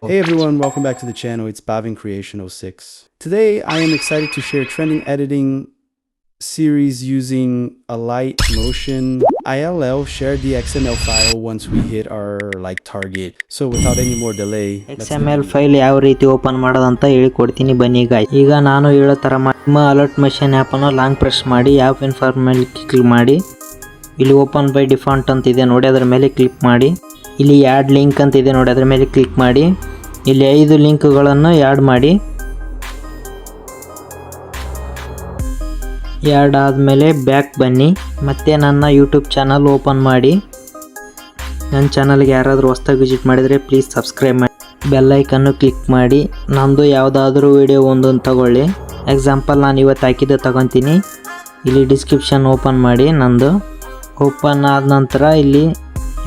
Hey everyone, welcome back to the channel. It's Bhavin Creation 06. Today I am excited to share trending editing series using a light motion. ILL shared the XML file once we hit our target. So without any more delay, XML file ಯಾವ ರೀತಿ open ಮಾಡೋದಂತ ಹೇಳಿಕೊಡ್ತೀನಿ ಬನ್ನಿ guys. ಈಗ ನಾನು ಹೇಳೋ ತರ ನಿಮ್ಮ alert machine app ಅನ್ನು ಲಾಂಗ್ ಪ್ರೆಸ್ ಮಾಡಿ ಆ್ಯಪ್ ಇನ್ಫಾರ್ಮ್ ಮೇಲೆ ಕ್ಲಿಕ್ ಮಾಡಿ ಇಲ್ಲಿ ಓಪನ್ ಬೈ ಡಿಫಾಲ್ಟ್ ಅಂತ ಇದೆ ನೋಡಿ ಅದರ ಮೇಲೆ ಕ್ಲಿಕ್ ಮಾಡಿ ಇಲ್ಲಿ ಆ್ಯಡ್ ಲಿಂಕ್ ಅಂತ ಇದೆ ನೋಡಿ ಅದರ ಮೇಲೆ ಕ್ಲಿಕ್ ಮಾಡಿ ಇಲ್ಲಿ 5 ಲಿಂಕ್ಗಳನ್ನು ಆ್ಯಡ್ ಮಾಡಿ ಆ್ಯಡ್ ಆದಮೇಲೆ ಬ್ಯಾಕ್ ಬನ್ನಿ ಮತ್ತೆ ನನ್ನ ಯೂಟ್ಯೂಬ್ ಚಾನಲ್ ಓಪನ್ ಮಾಡಿ ನನ್ನ ಚಾನಲ್ಗೆ ಯಾರಾದರೂ ಹೊಸದಾಗಿ ವಿಸಿಟ್ ಮಾಡಿದರೆ ಪ್ಲೀಸ್ ಸಬ್ಸ್ಕ್ರೈಬ್ ಮಾಡಿ ಬೆಲ್ ಐಕನ್ನು ಕ್ಲಿಕ್ ಮಾಡಿ ನಂದು ಯಾವುದಾದ್ರೂ ವಿಡಿಯೋ ಒಂದೊಂದು ತಗೊಳ್ಳಿ ಎಕ್ಸಾಂಪಲ್ ನಾನು ಇವತ್ತು ಹಾಕಿದ್ದೆ ತಗೊತೀನಿ ಇಲ್ಲಿ ಡಿಸ್ಕ್ರಿಪ್ಷನ್ ಓಪನ್ ಮಾಡಿ ನಂದು ಓಪನ್ ಆದ ನಂತರ ಇಲ್ಲಿ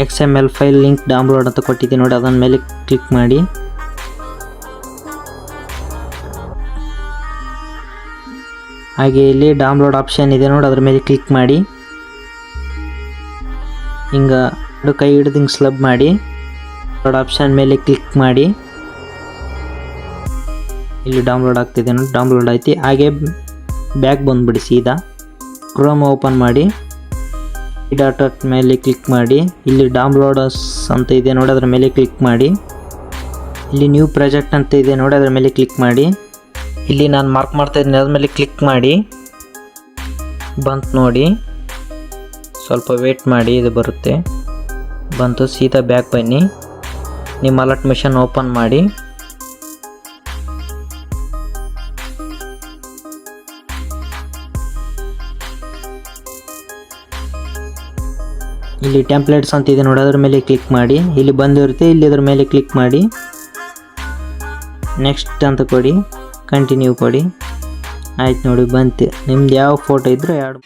XML ಫೈಲ್ ಲಿಂಕ್ ಡೌನ್ಲೋಡ್ ಅಂತ ಕೊಟ್ಟಿದ್ದೀನಿ ನೋಡಿ ಅದನ್ನ ಮೇಲೆ ಕ್ಲಿಕ್ ಮಾಡಿ ಹಾಗೆ ಇಲ್ಲಿ ಡೌನ್ಲೋಡ್ ಆಪ್ಷನ್ ಇದೆ ನೋಡಿ ಅದರ ಮೇಲೆ ಕ್ಲಿಕ್ ಮಾಡಿ ಹಿಂಗೆ ಕೈ ಹಿಡಿದು ಹಿಂಗೆ ಸ್ಲಬ್ ಮಾಡಿ ಡೌನ್ಲೋಡ್ ಆಪ್ಷನ್ ಮೇಲೆ ಕ್ಲಿಕ್ ಮಾಡಿ ಇಲ್ಲಿ ಡೌನ್ಲೋಡ್ ಆಗ್ತಿದೆ ನೋಡಿ ಡೌನ್ಲೋಡ್ ಆಯ್ತು ಹಾಗೆ ಬ್ಯಾಕ್ ಬಂದುಬಿಡಿ ಸೀದಾ ಕ್ರೋಮ್ ಓಪನ್ ಮಾಡಿ ಡಾಟಾ ಮೇಲೆ ಕ್ಲಿಕ್ ಮಾಡಿ ಇಲ್ಲಿ ಡೌನ್ಲೋಡರ್ಸ್ ಅಂತ ಇದೆ ನೋಡಿ ಅದರ ಮೇಲೆ ಕ್ಲಿಕ್ ಮಾಡಿ ಇಲ್ಲಿ ನ್ಯೂ ಪ್ರಾಜೆಕ್ಟ್ ಅಂತ ಇದೆ ನೋಡಿ ಅದರ ಮೇಲೆ ಕ್ಲಿಕ್ ಮಾಡಿ ಇಲ್ಲಿ ನಾನು ಮಾರ್ಕ್ ಮಾಡ್ತಾ ಇದ್ದೀನಿ ಅದ್ರ ಮೇಲೆ ಕ್ಲಿಕ್ ಮಾಡಿ ಬಂತು ನೋಡಿ ಸ್ವಲ್ಪ ವೇಟ್ ಮಾಡಿ ಇದು ಬರುತ್ತೆ ಬಂತು ಸೀದಾ ಬ್ಯಾಕ್ ಬನ್ನಿ ನಿಮ್ಮ ಅಲರ್ಟ್ ಮಿಷನ್ ಓಪನ್ ಮಾಡಿ ಇಲ್ಲಿ ಟೆಂಪ್ಲೇಟ್ಸ್ ಅಂತ ಇದೆ ನೋಡಿ ಅದರ ಮೇಲೆ ಕ್ಲಿಕ್ ಮಾಡಿ ಇಲ್ಲಿ ಬಂದಿರುತ್ತೆ ಇಲ್ಲಿ ಅದರ ಮೇಲೆ ಕ್ಲಿಕ್ ಮಾಡಿ ನೆಕ್ಸ್ಟ್ ಅಂತ ಕೊಡಿ ಕಂಟಿನ್ಯೂ ಕೊಡಿ ಆಯ್ತು ನೋಡಿ ಬಂತು ನಿಮ್ದು ಯಾವ ಫೋಟೋ ಇದ್ರೂ ಆ್ಯಡ್